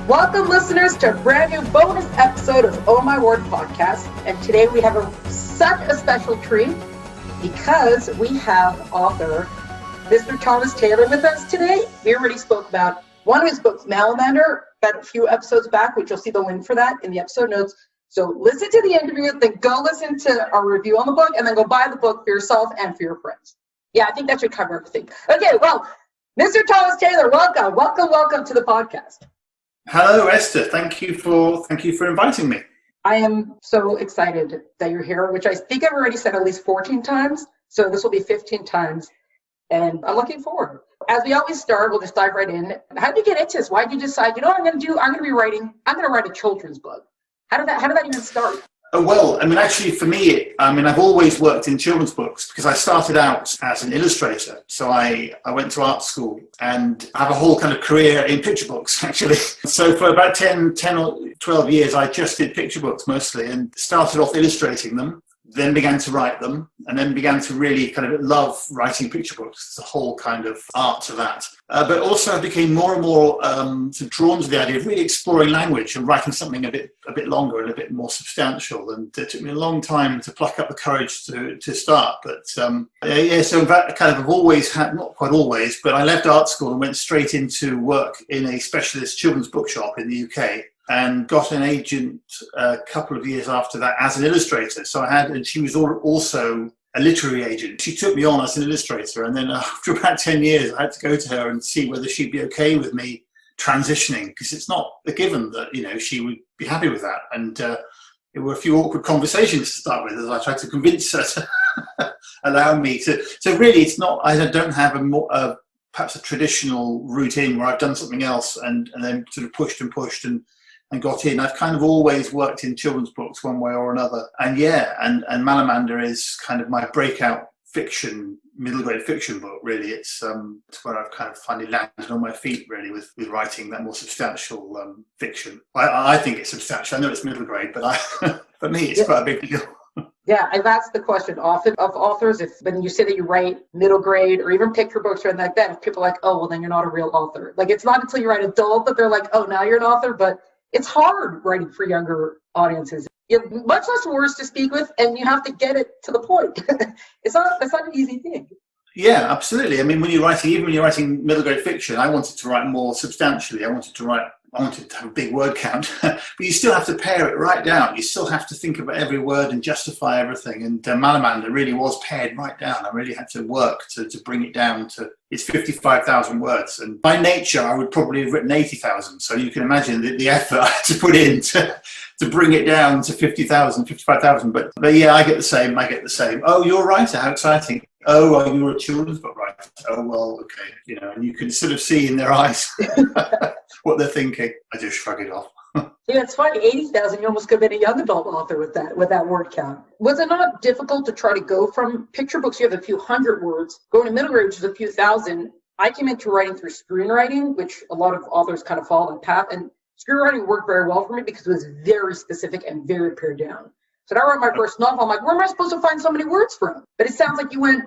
Welcome, listeners, to a brand new bonus episode of Oh My Word podcast. And today we have such a special treat because we have author Mr. Thomas Taylor with us today. We already spoke about one of his books, Malamander, about a few episodes back, which you'll see the link for that in the episode notes. So listen to the interview, then go listen to our review on the book, and then go buy the book for yourself and for your friends. Yeah, I think that should cover everything. Okay, well, Mr. Thomas Taylor, welcome to the podcast. Hello, Esther. Thank you for inviting me. I am so excited that you're here, which I think I've already said at least 14 times. So this will be 15 times, and I'm looking forward. As we always start, we'll just dive right in. How did you get into this? Why did you decide, I'm going to write a children's book? How did that even start? Well, actually for me, I've always worked in children's books because I started out as an illustrator. So I went to art school and have a whole kind of career in picture books, actually. So for about 10 or 12 years, I just did picture books mostly and started off illustrating them, then began to write them, and then began to really kind of love writing picture books. It's a whole kind of art to that. But also I became more and more sort of drawn to the idea of really exploring language and writing something a bit longer and a bit more substantial. And it took me a long time to pluck up the courage to start. But so in fact, kind of I've always had, not quite always, but I left art school and went straight into work in a specialist children's bookshop in the UK. And got an agent a couple of years after that as an illustrator. So and she was also a literary agent. She took me on as an illustrator. And then after about 10 years, I had to go to her and see whether she'd be okay with me transitioning, because it's not a given that, she would be happy with that. And there were a few awkward conversations to start with as I tried to convince her to allow me to. So really, it's not, I don't have perhaps a traditional routine where I've done something else and then sort of pushed and got in. I've kind of always worked in children's books one way or another. And Malamander is kind of my breakout middle grade fiction book, really. It's where I've kind of finally landed on my feet, really, with writing that more substantial fiction. I think it's substantial. I know it's middle grade, but for me, it's quite a big deal. Yeah, I've asked the question often of authors, when you say that you write middle grade or even picture books or anything like that, if people are like, oh, well, then you're not a real author. Like, it's not until you write adult that they're like, oh, now you're an author, but it's hard writing for younger audiences. You have much less words to speak with, and you have to get it to the point. It's not an easy thing. Yeah, absolutely. When you're writing middle grade fiction, I wanted to write more substantially. I wanted to have a big word count, but you still have to pare it right down. You still have to think about every word and justify everything. And Malamander really was pared right down. I really had to work to bring it down to, it's 55,000 words. And by nature, I would probably have written 80,000. So you can imagine the effort I had to put in to bring it down to 55,000. But yeah, I get the same. Oh, you're a writer. How exciting. Oh, well, you're a children's book writer. Oh, well, okay. And you can sort of see in their eyes what they're thinking. I just shrug it off. Yeah, it's funny. 80,000, you almost could have been a young adult author with that word count. Was it not difficult to try to go from picture books? You have a few hundred words, going to middle grade, which is a few thousand. I came into writing through screenwriting, which a lot of authors kind of follow that path. And screenwriting worked very well for me because it was very specific and very pared down. So when I wrote my first novel, I'm like, where am I supposed to find so many words from? But it sounds like you went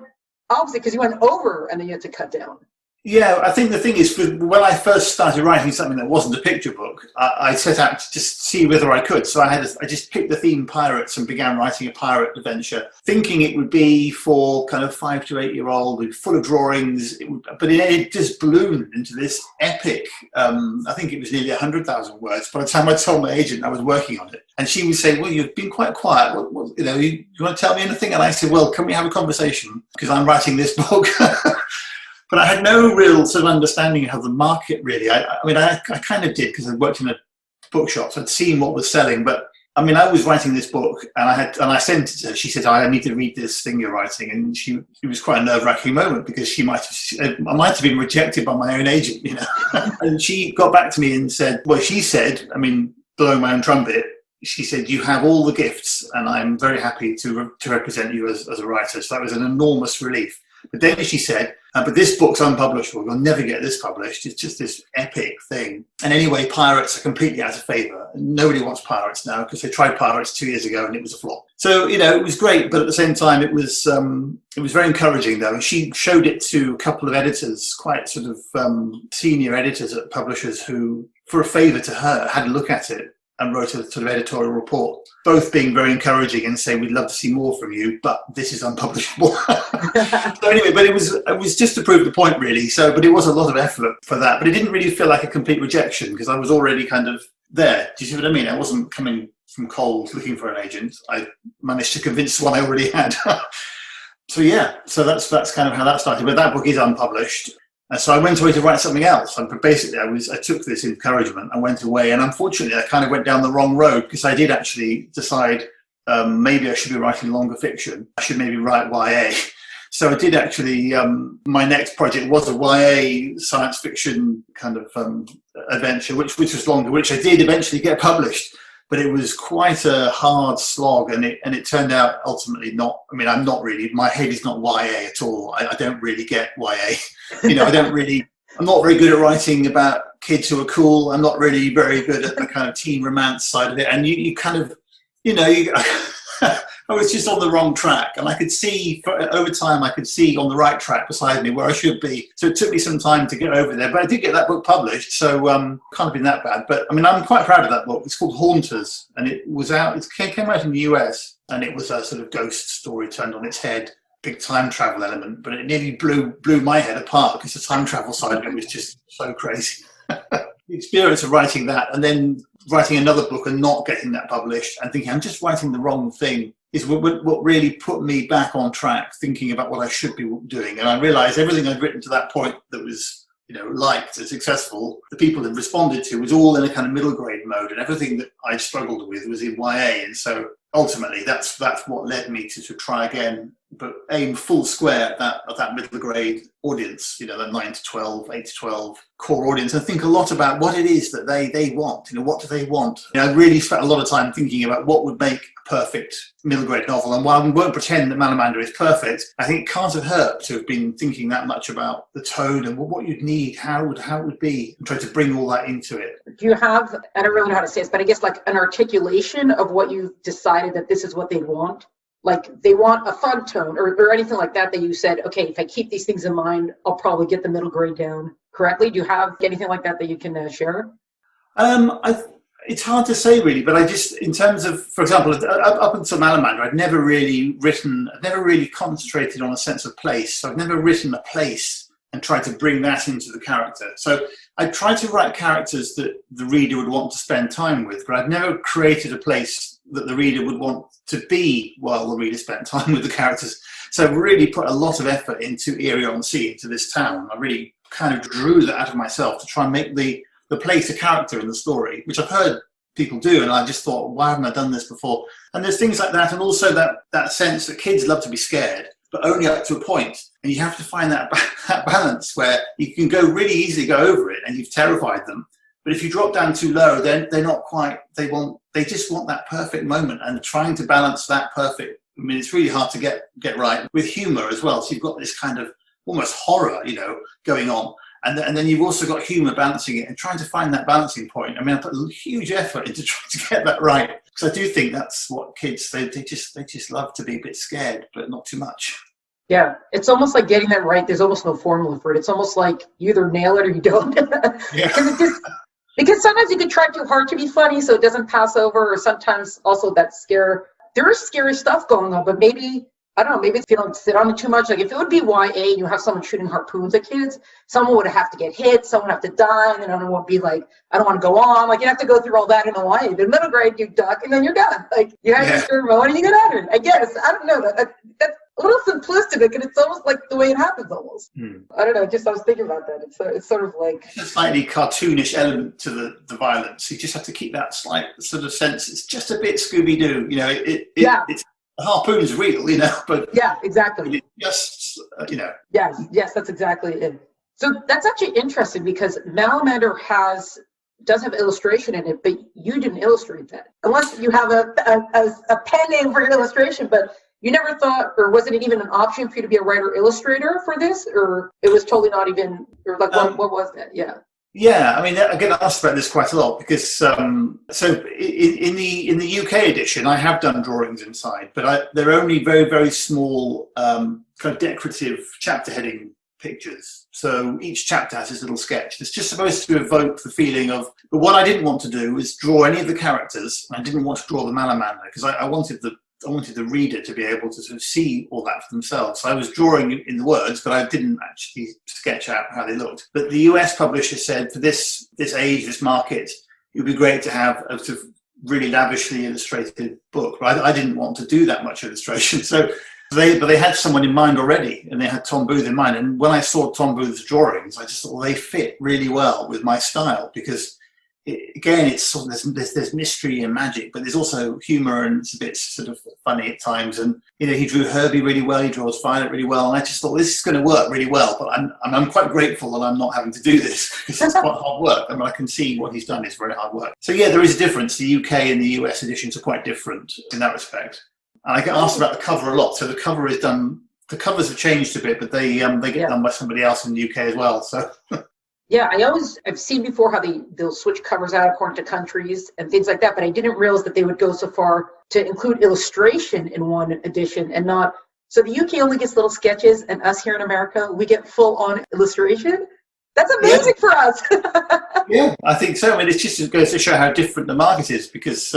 opposite, because you went over and then you had to cut down. Yeah, I think the thing is, when I first started writing something that wasn't a picture book, I set out to just see whether I could. So I just picked the theme pirates and began writing a pirate adventure, thinking it would be for kind of 5 to 8 year old, full of drawings. But it just ballooned into this epic. I think it was nearly 100,000 words by the time I told my agent I was working on it. And she would say, well, you've been quite quiet. You want to tell me anything? And I said, well, can we have a conversation? Because I'm writing this book. But I had no real sort of understanding of the market, really. I kind of did, because I worked in a bookshop, so I'd seen what was selling. But I was writing this book, and I sent it to her. She said, I need to read this thing you're writing, and it was quite a nerve-wracking moment, because I might have been rejected by my own agent, And she got back to me and said, well, she said, blowing my own trumpet, she said, you have all the gifts, and I'm very happy to represent you as a writer. So that was an enormous relief. But then she said, but this book's unpublishable. You'll never get this published. It's just this epic thing. And anyway, pirates are completely out of favour. Nobody wants pirates now, because they tried pirates 2 years ago and it was a flop. So, it was great. But at the same time, it was very encouraging, though. And she showed it to a couple of editors, quite sort of senior editors at publishers, who for a favour to her, had a look at it and wrote a sort of editorial report, both being very encouraging and saying, we'd love to see more from you, but this is unpublishable. So anyway, but it was just to prove the point, really. So, but it was a lot of effort for that, but it didn't really feel like a complete rejection because I was already kind of there. Do you see what I mean? I wasn't coming from cold looking for an agent. I managed to convince one I already had. So yeah, so that's kind of how that started. But that book is unpublished. And so I went away to write something else. And basically, I took this encouragement and went away. And unfortunately, I kind of went down the wrong road because I did actually decide maybe I should be writing longer fiction. I should maybe write YA. So I did actually, my next project was a YA science fiction kind of adventure, which was longer, which I did eventually get published. But it was quite a hard slog, and it turned out ultimately not. I mean, I'm not really. My head is not YA at all. I don't really get YA. You know, I'm not very good at writing about kids who are cool. I'm not really very good at the kind of teen romance side of it. And you kind of, you know, I was just on the wrong track, and I could see over time. I could see on the right track beside me where I should be. So it took me some time to get over there, but I did get that book published, so can't have been that bad. But I mean, I'm quite proud of that book. It's called Haunters, and it was out. It came out in the US, and it was a sort of ghost story turned on its head. Big time travel element, but it nearly blew my head apart because the time travel side of it was just so crazy. The experience of writing that and then writing another book and not getting that published and thinking I'm just writing the wrong thing is what really put me back on track, thinking about what I should be doing. And I realized everything I'd written to that point that was, you know, liked and successful, the people had responded to, was all in a kind of middle grade mode, and everything that I struggled with was in YA. And so ultimately that's what led me to try again, but aim full square at that middle grade audience, you know, that 9 to 12, 8 to 12 core audience, and think a lot about what it is that they want. You know, what do they want? You know, I really spent a lot of time thinking about what would make a perfect middle grade novel. And while we won't pretend that Malamander is perfect, I think it can't have hurt to have been thinking that much about the tone and what you'd need, how it would be, and try to bring all that into it. Do you have, I don't really know how to say this, but I guess like an articulation of what you've decided that this is what they want? Like they want a fun tone or anything like that you said, okay, if I keep these things in mind, I'll probably get the middle grade down correctly. Do you have anything like that you can share? It's hard to say really, but I just, in terms of, for example, up until Malamander, I've never really concentrated on a sense of place. So I've never written a place and tried to bring that into the character. So I tried to write characters that the reader would want to spend time with, but I've never created a place that the reader would want to be while the reader spent time with the characters. So I've really put a lot of effort into Eerie-on-Sea, into this town. I really kind of drew that out of myself to try and make the place a character in the story, which I've heard people do, and I just thought, why haven't I done this before? And there's things like that, and also that sense that kids love to be scared, but only up to a point. And you have to find that balance where you can really easily go over it and you've terrified them. But if you drop down too low, then they're not quite, they just want that perfect moment, and trying to balance that perfect, I mean, it's really hard to get right with humor as well. So you've got this kind of almost horror, you know, going on. And then you've also got humor balancing it and trying to find that balancing point. I mean, I put a huge effort into trying to get that right, because I do think that's what kids, they just love to be a bit scared, but not too much. Yeah, it's almost like getting that right. There's almost no formula for it. It's almost like you either nail it or you don't. Yeah. Because sometimes you can try too hard to be funny so it doesn't pass over, or sometimes also that scare. There is scary stuff going on, but maybe, I don't know, maybe if you don't sit on it too much. Like if it would be YA and you have someone shooting harpoons at kids, someone would have to get hit, someone would have to die, and then it would be like, I don't want to go on. Like you have to go through all that in a YA. The middle grade, you duck, and then you're done. Like you have your story mode and you get out of it. I guess. I don't know. That's a little simplistic, and it's almost like the way it happens almost. I don't know, I was thinking about that. It's sort of like a slightly cartoonish element to the violence. You just have to keep that slight sort of sense. It's just a bit Scooby-Doo, you know, it's the harpoon's real, you know, but yeah, exactly. It just, you know. Yes, that's exactly it. So that's actually interesting because Malamander does have illustration in it, but you didn't illustrate that. Unless you have a pen name for your illustration, but you never thought, or wasn't it even an option for you to be a writer-illustrator for this, or it was totally not even, or like what was that? Yeah. Yeah, I mean, I get asked about this quite a lot because so in the UK edition, I have done drawings inside, but they're only very, very small kind of decorative chapter heading pictures. So each chapter has this little sketch. It's just supposed to evoke the feeling of, but what I didn't want to do is draw any of the characters. I didn't want to draw the Malamander because I wanted the reader to be able to sort of see all that for themselves. So I was drawing in the words, but I didn't actually sketch out how they looked. But the US publisher said for this age, this market, it would be great to have a sort of really lavishly illustrated book. But I didn't want to do that much illustration. So they had someone in mind already, and they had Tom Booth in mind. And when I saw Tom Booth's drawings, I just thought, well, they fit really well with my style because it's sort of, there's mystery and magic, but there's also humor, and it's a bit sort of funny at times. And he drew Herbie really well, he draws Violet really well, and I just thought this is going to work really well. But I'm quite grateful that I'm not having to do this because it's quite hard work. I mean, I can see what he's done is very hard work. So yeah, there is a difference. The UK and the US editions are quite different in that respect. And I get asked about the cover a lot. So the cover is done. The covers have changed a bit, but they get done by somebody else in the UK as well. So. Yeah, I've seen before how they'll switch covers out according to countries and things like that, but I didn't realize that they would go so far to include illustration in one edition and not. So the UK only gets little sketches, and us here in America, we get full-on illustration. That's amazing for us. Yeah, I think so. I mean, it just goes to show how different the market is because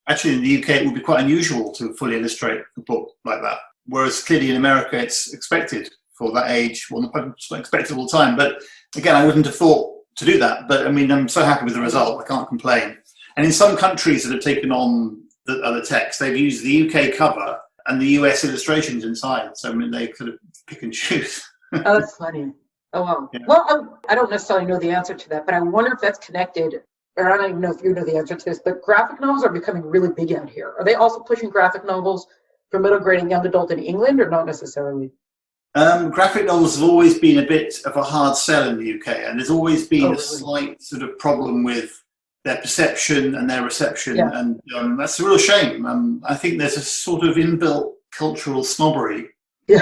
actually in the UK it would be quite unusual to fully illustrate a book like that, whereas clearly in America it's expected for that age. Well, it's not expected all the time, but again, I wouldn't have thought to do that, but I mean, I'm so happy with the result. I can't complain. And in some countries that have taken on the other text, they've used the UK cover and the US illustrations inside. So I mean, they sort of pick and choose. Oh, that's funny. Oh, wow. Yeah. Well, I don't necessarily know the answer to that, but I wonder if that's connected, or I don't even know if you know the answer to this, but graphic novels are becoming really big out here. Are they also pushing graphic novels for middle grade and young adult in England, or not necessarily? Graphic novels have always been a bit of a hard sell in the UK, and there's always been a slight sort of problem with their perception and their reception, and that's a real shame. I think there's a sort of inbuilt cultural snobbery, to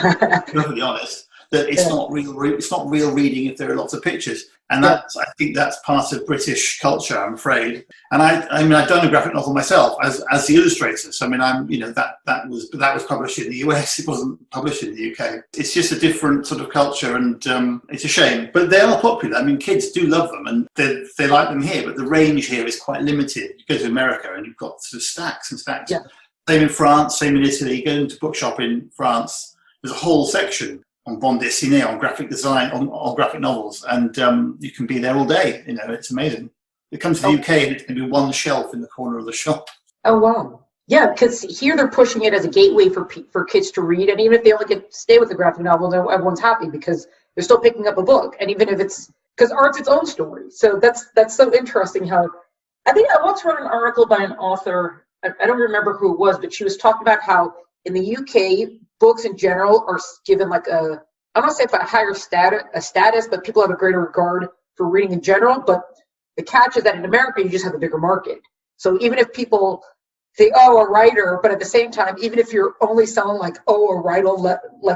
be perfectly honest, that it's not real reading if there are lots of pictures, and I think that's part of British culture, I'm afraid. And I mean, I've done a graphic novel myself as the illustrator. So I mean, that was published in the US. It wasn't published in the UK. It's just a different sort of culture, and it's a shame. But they are popular. I mean, kids do love them, and they like them here. But the range here is quite limited. You go to America, and you've got sort of stacks and stacks. Yeah. Same in France. Same in Italy. You go into a bookshop in France. There's a whole section on bande dessinée, on graphic design, on graphic novels, and you can be there all day. It's amazing. It comes to the UK and it's going to be one shelf in the corner of the shop. Oh, wow. Yeah, because here they're pushing it as a gateway for kids to read, and even if they only get stay with the graphic novel, everyone's happy because they're still picking up a book, and even if it's because art's its own story. So that's so interesting how. I think I once read an article by an author, I don't remember who it was, but she was talking about how in the UK, books in general are given like I don't want to say a higher status, but people have a greater regard for reading in general. But the catch is that in America, you just have a bigger market. So even if people say, a writer, but at the same time, even if you're only selling a writer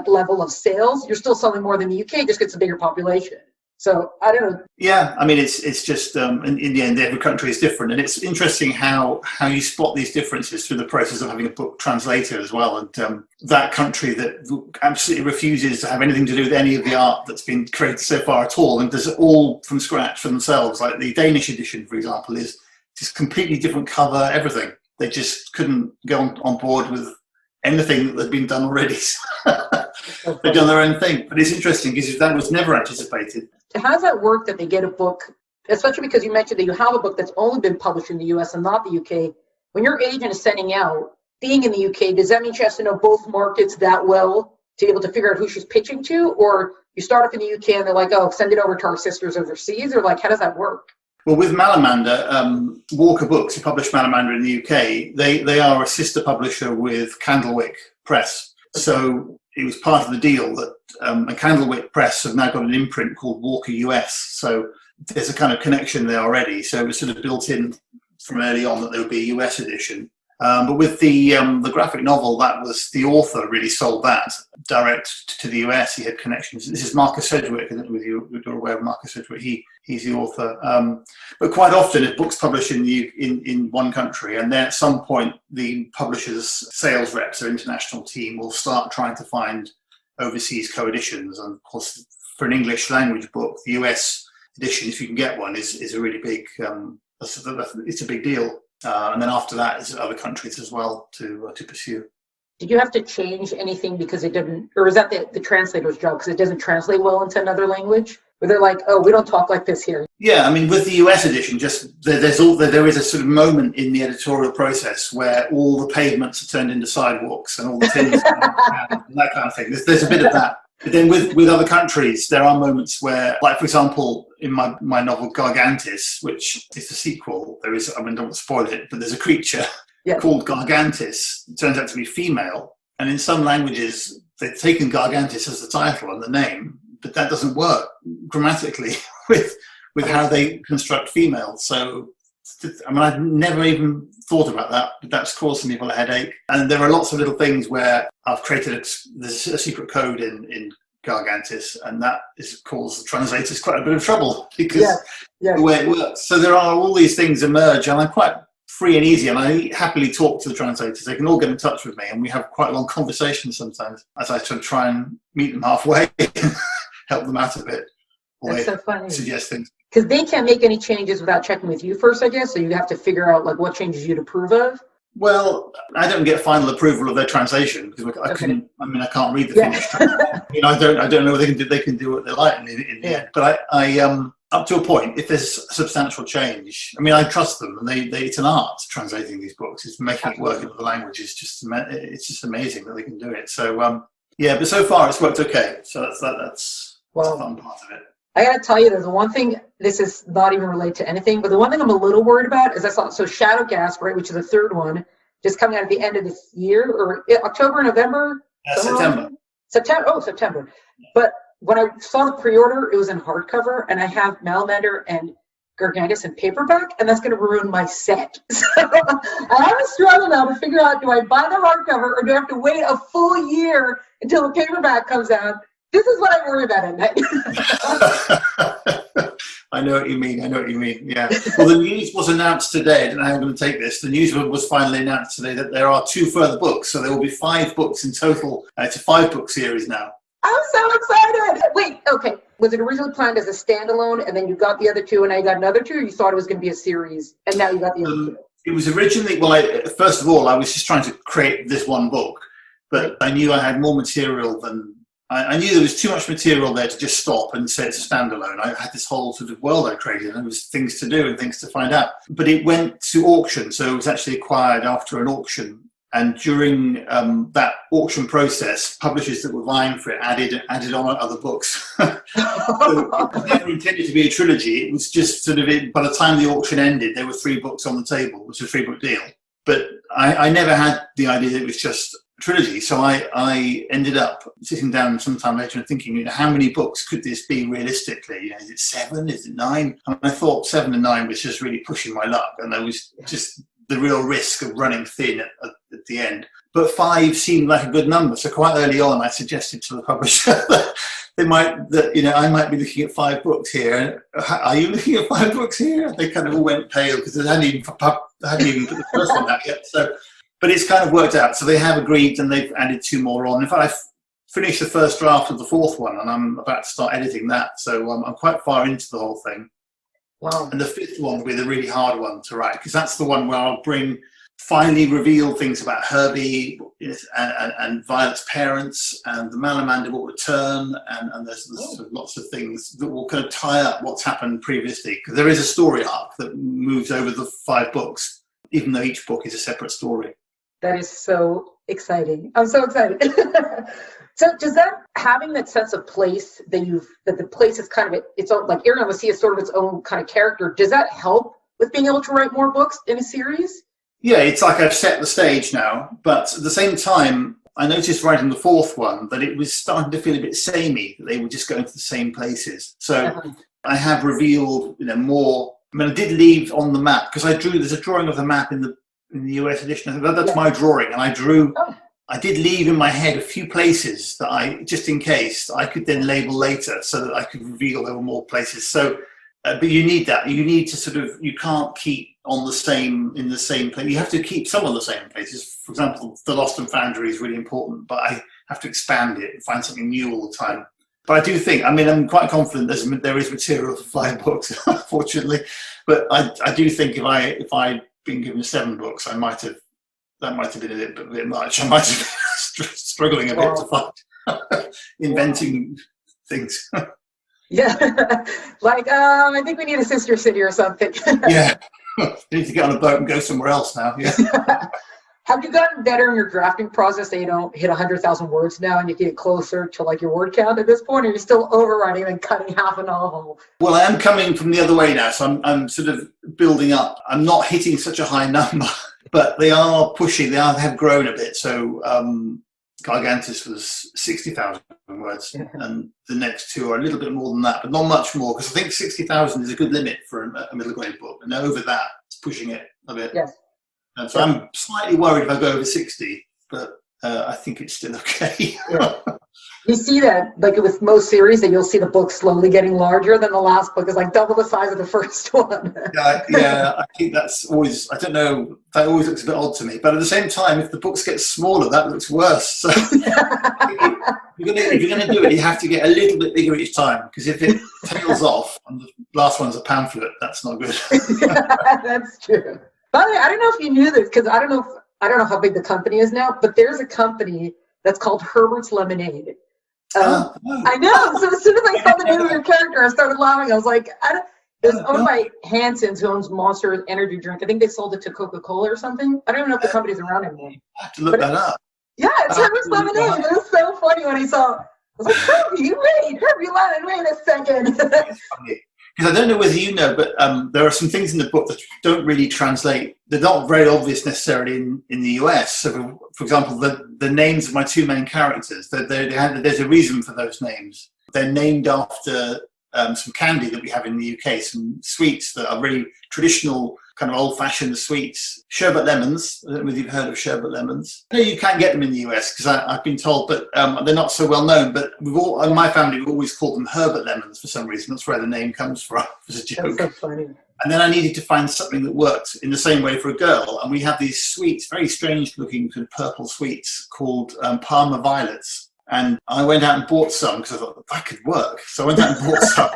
level of sales, you're still selling more than the UK, just gets a bigger population. So I don't know. Yeah, I mean, it's just in the end, every country is different, and it's interesting how you spot these differences through the process of having a book translated as well. And that country that absolutely refuses to have anything to do with any of the art that's been created so far at all, and does it all from scratch for themselves. Like the Danish edition, for example, is just completely different cover, everything. They just couldn't go on board with anything that had been done already. They've done their own thing. But it's interesting because that was never anticipated. How does that work that they get a book, especially because you mentioned that you have a book that's only been published in the US and not the UK? When your agent is sending out, being in the UK, does that mean she has to know both markets that well to be able to figure out who she's pitching to? Or you start off in the UK and they're like, send it over to our sisters overseas? Or how does that work? Well, with Malamander, Walker Books, who published Malamander in the UK, they are a sister publisher with Candlewick Press. So it was part of the deal that Candlewick Press have now got an imprint called Walker US. So there's a kind of connection there already. So it was sort of built in from early on that there would be a US edition. But with the graphic novel, that was the author really sold that direct to the US. He had connections. This is Marcus Sedgwick. I don't know if you're aware of Marcus Sedgwick. He's the author. But quite often, if books published in one country, and then at some point the publisher's sales reps or international team will start trying to find overseas co-editions. And of course, for an English language book, the US edition, if you can get one, is a really big, it's a big deal. And then after that, it's other countries as well to pursue. Did you have to change anything because it didn't, or is that the translator's job because it doesn't translate well into another language? Where they're like, oh, we don't talk like this here. Yeah, I mean, with the US edition, there is a sort of moment in the editorial process where all the pavements are turned into sidewalks and all the things and that kind of thing. There's a bit of that. But then with other countries, there are moments where, like, for example, in my novel Gargantis, which is the sequel, there is, I mean, don't spoil it, but there's a creature called Gargantis. It turns out to be female. And in some languages, they've taken Gargantis as the title and the name, but that doesn't work grammatically with how they construct female. So, I mean, I've never even thought about that, but that's causing people a headache. And there are lots of little things where I've created there's a secret code in Gargantis, and that has caused the translators quite a bit of trouble because the way it works. So there are all these things emerge, and I'm quite free and easy, and I happily talk to the translators. They can all get in touch with me, and we have quite long conversations sometimes as I try and meet them halfway and help them out a bit. That's so funny. Suggest things. Because they can't make any changes without checking with you first, I guess. So you have to figure out like what changes you'd approve of. Well, I don't get final approval of their translation because I can't read the Finnish translation. I don't know whether they can do what they like in the end. But I up to a point, if there's a substantial change, I mean, I trust them, and it's an art translating these books. It's making it work in other languages. It's just amazing that they can do it. So but so far it's worked okay. So that's the fun part of it. I got to tell you, there's the one thing, this is not even related to anything, but the one thing I'm a little worried about is I saw, so Shadow Gasp, right, which is the third one, just coming out at the end of this year, or October, November? September. But when I saw the pre-order, it was in hardcover, and I have Malamander and Gargantis in paperback, and that's going to ruin my set. So I have a struggle now to figure out, do I buy the hardcover, or do I have to wait a full year until the paperback comes out? This is what I worry about at night. I know what you mean. Yeah. Well, the news was announced today. I don't know how I'm going to take this. The news was finally announced today that there are 2 further books. So there will be 5 books in total. It's a 5-book series now. I'm so excited. Wait, okay. Was it originally planned as a standalone, and then you got the other 2, and now you got another 2, or you thought it was going to be a series, and now you got the other 2? It was originally, first of all, I was just trying to create this one book, but I knew I had more material than... I knew there was too much material there to just stop and say it's a standalone. I had this whole sort of world I created, and there was things to do and things to find out. But it went to auction, so it was actually acquired after an auction. And during that auction process, publishers that were vying for it added on other books. So it was never intended to be a trilogy. It was just sort of, by the time the auction ended, there were 3 books on the table. It was a 3-book deal. But I never had the idea that it was just trilogy. So I ended up sitting down sometime later and thinking, how many books could this be realistically? Is it 7? Is it 9? And I thought 7 and 9 was just really pushing my luck, and there was just the real risk of running thin at the end. But 5 seemed like a good number. So quite early on, I suggested to the publisher that I might be looking at 5 books here. Are you looking at 5 books here? They kind of all went pale because they hadn't even put the first one out yet. So. But it's kind of worked out. So they have agreed, and they've added 2 more on. In fact, I've finished the first draft of the 4th one, and I'm about to start editing that. So I'm quite far into the whole thing. Wow. And the 5th one will be the really hard one to write, because that's the one where I'll finally reveal things about Herbie and Violet's parents, and the Malamander will return, and there's lots of things that will kind of tie up what's happened previously. Because there is a story arc that moves over the 5 books, even though each book is a separate story. That is so exciting. I'm so excited. So does that, having that sense of place that the place is kind of its own, like Eerie-on-Sea is sort of its own kind of character, does that help with being able to write more books in a series? Yeah, it's like I've set the stage now, but at the same time, I noticed writing the 4th one that it was starting to feel a bit samey, that they were just going to the same places. So I have revealed, more. I mean, I did leave on the map, because there's a drawing of the map in the US edition. I think that's my drawing, and I did leave in my head a few places that just in case, I could then label later so that I could reveal there were more places. So, but you need that. You need to you can't keep in the same place. You have to keep some of the same places. For example, the Lost and Foundry is really important, but I have to expand it and find something new all the time. But I do think, I mean, I'm quite confident there is material for 5 books, unfortunately. But I do think if I'd been given 7 books, that might have been a bit much. I might have been struggling a bit to find inventing things. Yeah, like I think we need a sister city or something. Yeah, you need to get on a boat and go somewhere else now. Yeah. Have you gotten better in your drafting process that you don't hit 100,000 words now and you get closer to like your word count at this point? Or are you still overwriting and cutting half a novel? Well, I am coming from the other way now, so I'm sort of building up. I'm not hitting such a high number, but they are pushing. They have grown a bit. So Gargantus was 60,000 words, and the next 2 are a little bit more than that, but not much more, because I think 60,000 is a good limit for a middle grade book, and over that, it's pushing it a bit. Yes. And so I'm slightly worried if I go over 60, but I think it's still okay. Yeah. You see that, like with most series, that you'll see the book slowly getting larger than the last book is like double the size of the first one. Yeah, I think that's always, I don't know, that always looks a bit odd to me. But at the same time, if the books get smaller, that looks worse. So if you're going to do it, you have to get a little bit bigger each time, because if it tails off and the last one's a pamphlet, that's not good. That's true. By the way, I don't know if you knew this, because I don't know how big the company is now, but there's a company that's called Herbert's Lemonade. I know. So as soon as I saw the name of your character, I started laughing. I was like, it was owned by Hanson's, who owns Monster Energy Drink. I think they sold it to Coca-Cola or something. I don't even know if the company's around anymore. I have to look that up. Yeah, it's Herbert's Lemonade. It was so funny when I saw it. I was like, Herbie, wait a second. Because I don't know whether you know, but there are some things in the book that don't really translate. They're not very obvious necessarily in the US. So, for example, the names of my 2 main characters, there's a reason for those names. They're named after some candy that we have in the UK, some sweets that are really traditional, kind of old-fashioned sweets. Sherbet lemons. I don't know whether you've heard of sherbet lemons. I know you can get them in the US, because I've been told, but they're not so well known. But in my family, we've always called them Herbert lemons for some reason. That's where the name comes from, as a joke. That's so funny. And then I needed to find something that worked in the same way for a girl. And we have these sweets, very strange-looking kind of purple sweets called Parma violets. And I went out and bought some, because I thought that could work. So I went out and bought some,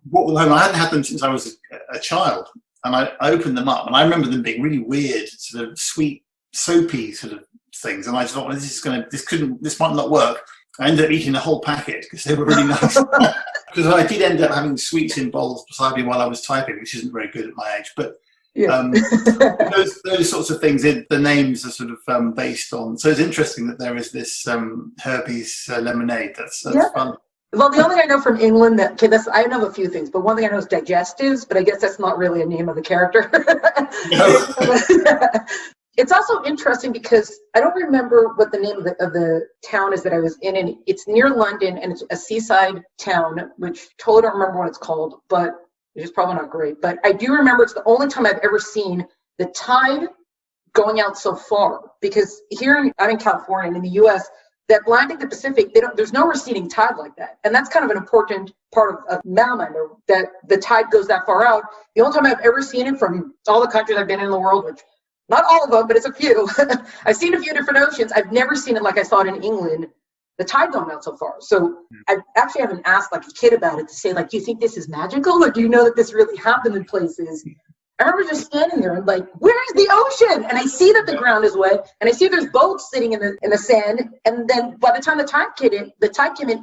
brought them home. I hadn't had them since I was a child. And I opened them up, and I remember them being really weird, sort of sweet, soapy sort of things. And I thought, well, this might not work. I ended up eating the whole packet because they were really nice. Because I did end up having sweets in bowls beside me while I was typing, which isn't very good at my age. But those sorts of things, the names are sort of based on. So it's interesting that there is this Herbie's Lemonade. That's fun. Well, the only thing I know from England I know a few things, but one thing I know is digestives, but I guess that's not really a name of the character. No. It's also interesting because I don't remember what the name of the town is that I was in, and it's near London, and it's a seaside town, which totally don't remember what it's called, but which is probably not great. But I do remember it's the only time I've ever seen the tide going out so far, because I'm in California, and in the U.S., that blinding the Pacific, there's no receding tide like that. And that's kind of an important part of Malamander, that the tide goes that far out. The only time I've ever seen it from all the countries I've been in the world, which not all of them, but it's a few. I've seen a few different oceans. I've never seen it like I saw it in England, the tide going out so far. So I actually haven't asked like a kid about it to say, like, do you think this is magical, or do you know that this really happened in places? I remember just standing there and like, where is the ocean? And I see that the ground is wet, and I see there's boats sitting in the sand. And then by the time the tide came in,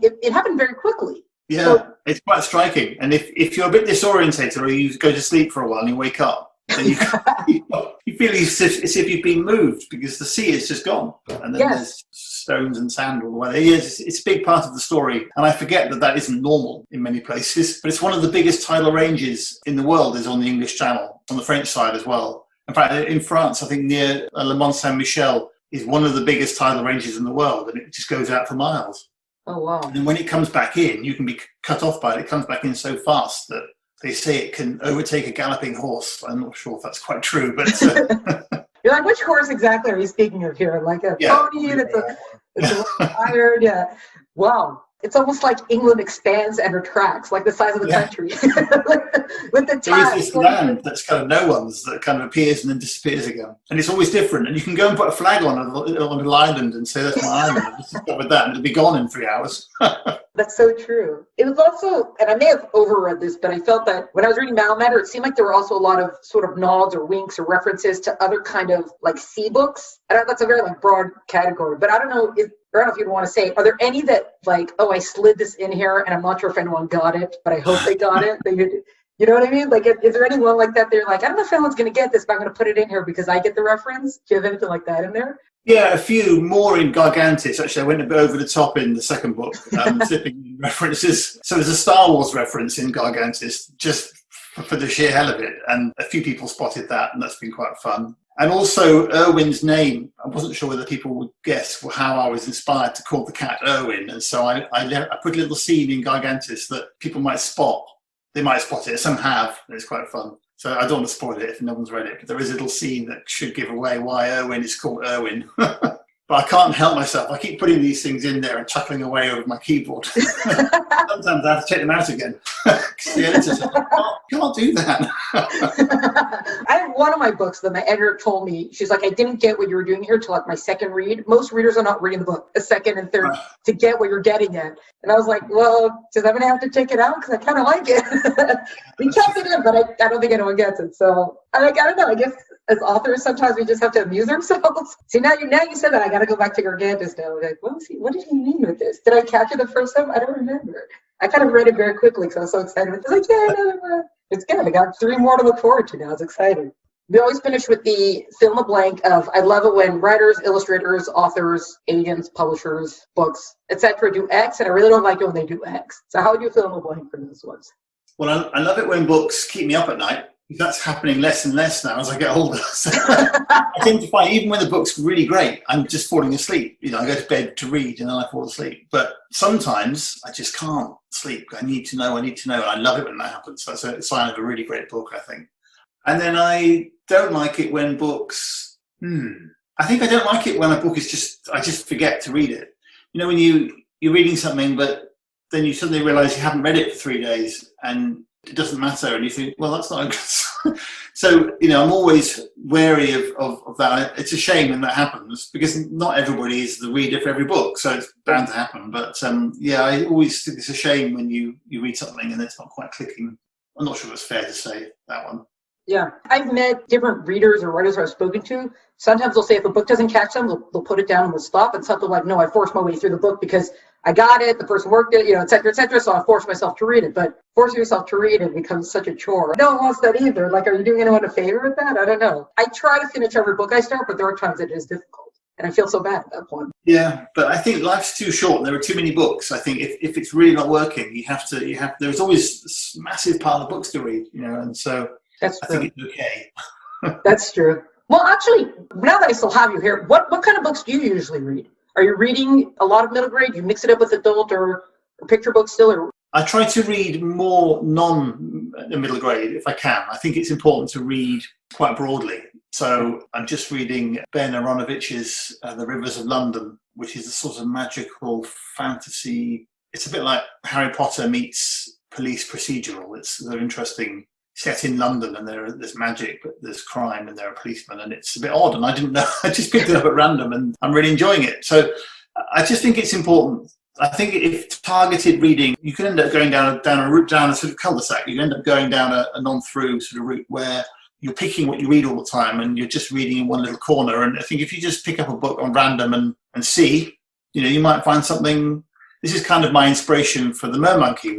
it happened very quickly. Yeah, so, it's quite striking. And if you're a bit disorientated, or you go to sleep for a while and you wake up, then you feel as if you've been moved, because the sea is just gone, and then there's stones and sand all the way. It's a big part of the story, and I forget that isn't normal in many places. But it's one of the biggest tidal ranges in the world is on the English Channel, on the French side as well. In fact, in France, I think near Le Mont Saint-Michel is one of the biggest tidal ranges in the world, and it just goes out for miles. Oh wow! And when it comes back in, you can be cut off by it. It comes back in so fast that they say it can overtake a galloping horse. I'm not sure if that's quite true, but you're like, which horse exactly are you speaking of here? Like a pony that's a tired? Yeah. Wow. It's almost like England expands and retracts, like the size of the country. with the time. There is this land that's kind of no one's, that kind of appears and then disappears again. And it's always different. And you can go and put a flag on an island and say, that's my island. Just start with that, and it'll be gone in 3 hours. That's so true. It was also, and I may have overread this, but I felt that when I was reading Malamander, it seemed like there were also a lot of sort of nods or winks or references to other kind of like sea books. And that's a very like broad category, but I don't know if, I don't know if you'd want to say, are there any that like, oh, I slid this in here and I'm not sure if anyone got it, but I hope they got it. You know what I mean? Like, is there anyone like that? They're like, I don't know if anyone's going to get this, but I'm going to put it in here because I get the reference. Do you have anything like that in there? Yeah, a few more in Gargantis. Actually, I went a bit over the top in the second book, slipping in references. So there's a Star Wars reference in Gargantis, just for the sheer hell of it. And a few people spotted that, and that's been quite fun. And also Erwin's name. I wasn't sure whether people would guess how I was inspired to call the cat Erwin. And so I put a little scene in Gargantis that people might spot. They might spot it. Some have, and it's quite fun. So I don't want to spoil it if no one's read it, but there is a little scene that should give away why Erwin is called Erwin. But I can't help myself. I keep putting these things in there and chuckling away over my keyboard. Sometimes I have to take them out again. The editor said, can't do that. I had one of my books that my editor told me, she's like, I didn't get what you were doing here till like my second read. Most readers are not reading the book a second and third to get what you're getting at. And I was like, well, does I'm going to have to take it out? Because I kind of like it. We kept it in, but I don't think anyone gets it. So I don't know. I guess as authors, sometimes we just have to amuse ourselves. See, now you said that, I got to go back to Gargantis now. Like, what did he mean with this? Did I catch it the first time? I don't remember. I kind of read it very quickly because I was so excited. I was like, yeah, it's good. I got 3 more to look forward to now. It's exciting. We always finish with the fill in the blank of, I love it when writers, illustrators, authors, agents, publishers, books, etc. do X, and I really don't like it when they do X. So how would you fill in the blank for those ones? Well, I love it when books keep me up at night. That's happening less and less now as I get older. So I tend to find even when the book's really great, I'm just falling asleep. You know, I go to bed to read and then I fall asleep. But sometimes I just can't sleep. I need to know. And I love it when that happens. That's a sign of a really great book, I think. And then I don't like it when books, I think I don't like it when a book is I just forget to read it. You know, when you're reading something, but then you suddenly realize you haven't read it for 3 days and it doesn't matter, and you think, well, that's not good. So, you know, I'm always wary of that. It's a shame when that happens because not everybody is the reader for every book, so it's bound to happen. But yeah, I always think it's a shame when you read something and it's not quite clicking. I'm not sure it's fair to say that one. Yeah, I've met different readers or writers I've spoken to. Sometimes they'll say if a book doesn't catch them, they'll put it down and we'll stop. And something like, no, I forced my way through the book because I got it, the person worked it, you know, et cetera, so I forced myself to read it. But forcing yourself to read it becomes such a chore. No one wants that either. Like, are you doing anyone a favor with that? I don't know. I try to finish every book I start, but there are times it is difficult. And I feel so bad at that point. Yeah, but I think life's too short and there are too many books. I think if it's really not working, there's always this massive pile of books to read, you know, and so that's true. I think it's okay. That's true. Well, actually, now that I still have you here, what kind of books do you usually read? Are you reading a lot of middle grade? You mix it up with adult or picture books still? Or? I try to read more non-middle grade if I can. I think it's important to read quite broadly. So I'm just reading Ben Aronovich's The Rivers of London, which is a sort of magical fantasy. It's a bit like Harry Potter meets police procedural. It's an interesting set in London, and there's magic, but there's crime, and there are policemen, and it's a bit odd, and I didn't know. I just picked it up at random, and I'm really enjoying it. So I just think it's important. I think if targeted reading, you can end up going down a route, down a sort of cul-de-sac. You end up going down a non-through sort of route where you're picking what you read all the time, and you're just reading in one little corner. And I think if you just pick up a book on random and see, you know, you might find something. This is kind of my inspiration for The Mermonkey,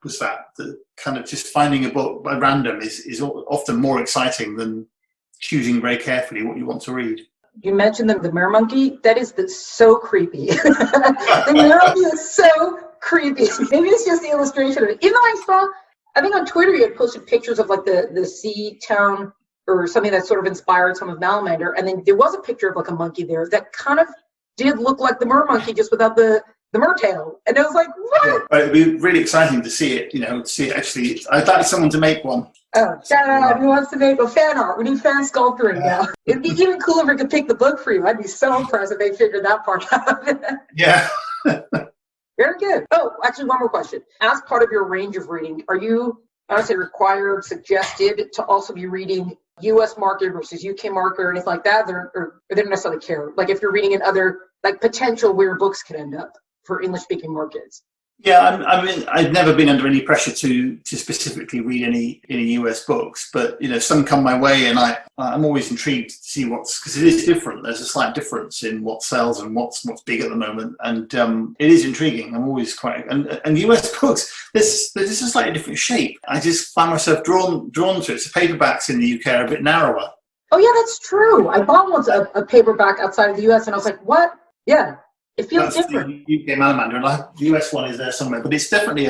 was that the kind of just finding a book by random is often more exciting than choosing very carefully what you want to read. You mentioned the Mermonkey. That is so creepy. The Mermonkey is so creepy. Maybe it's just the illustration of it. Even though I think on Twitter you had posted pictures of like the sea town or something that sort of inspired some of Malamander, and then there was a picture of like a monkey there that kind of did look like the Mermonkey just without the mertail, and I was like, what? Yeah, it'd be really exciting to see it, you know, actually. I'd like someone to make one. Oh, shout out, who wants to make a fan art? We need fan sculpturing now. It'd be even cooler if we could pick the book for you. I'd be so impressed if they figured that part out. Yeah. Very good. Oh, actually, one more question. As part of your range of reading, are you, I don't say required, suggested to also be reading U.S. market versus UK market or anything like that, or they don't necessarily care? Like if you're reading in other, like potential where books could end up for English-speaking markets. Yeah, I mean, I've never been under any pressure to specifically read any US books, but some come my way, and I'm always intrigued to see because it is different. There's a slight difference in what sells and what's big at the moment, and it is intriguing. I'm always and US books. There's a slightly different shape. I just find myself drawn to it. So paperbacks in the UK are a bit narrower. Oh yeah, that's true. I bought once a paperback outside of the US, and I was like, what? Yeah. It feels different. The UK Malamander, and the US one is there somewhere, but it's definitely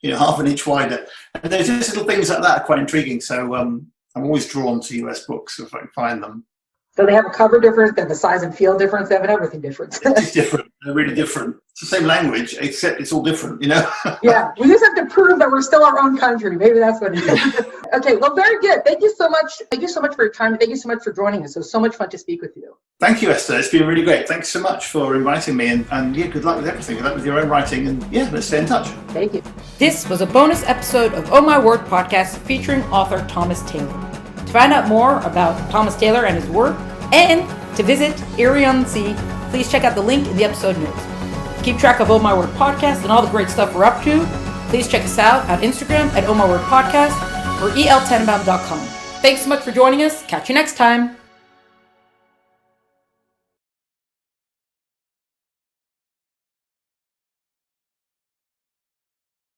half an inch wider. And there's just little things like that are quite intriguing. So I'm always drawn to US books if I can find them. So they have a cover difference, they have a size and feel difference, they have an everything difference. It's different. They're really different. It's the same language, except it's all different, Yeah, we just have to prove that we're still our own country. Maybe that's what it is. Okay, well, very good. Thank you so much. Thank you so much for your time. Thank you so much for joining us. It was so much fun to speak with you. Thank you, Esther. It's been really great. Thanks so much for inviting me. And good luck with everything. Good luck with your own writing. And let's stay in touch. Thank you. This was a bonus episode of Oh My Word podcast featuring author Thomas Taylor. To find out more about Thomas Taylor and his work, and to visit Eerie-on-Sea, please check out the link in the episode notes. To keep track of Oh My Word podcast and all the great stuff we're up to, please check us out on Instagram at Oh My Word podcast or eltenenbaum.com. Thanks so much for joining us. Catch you next time.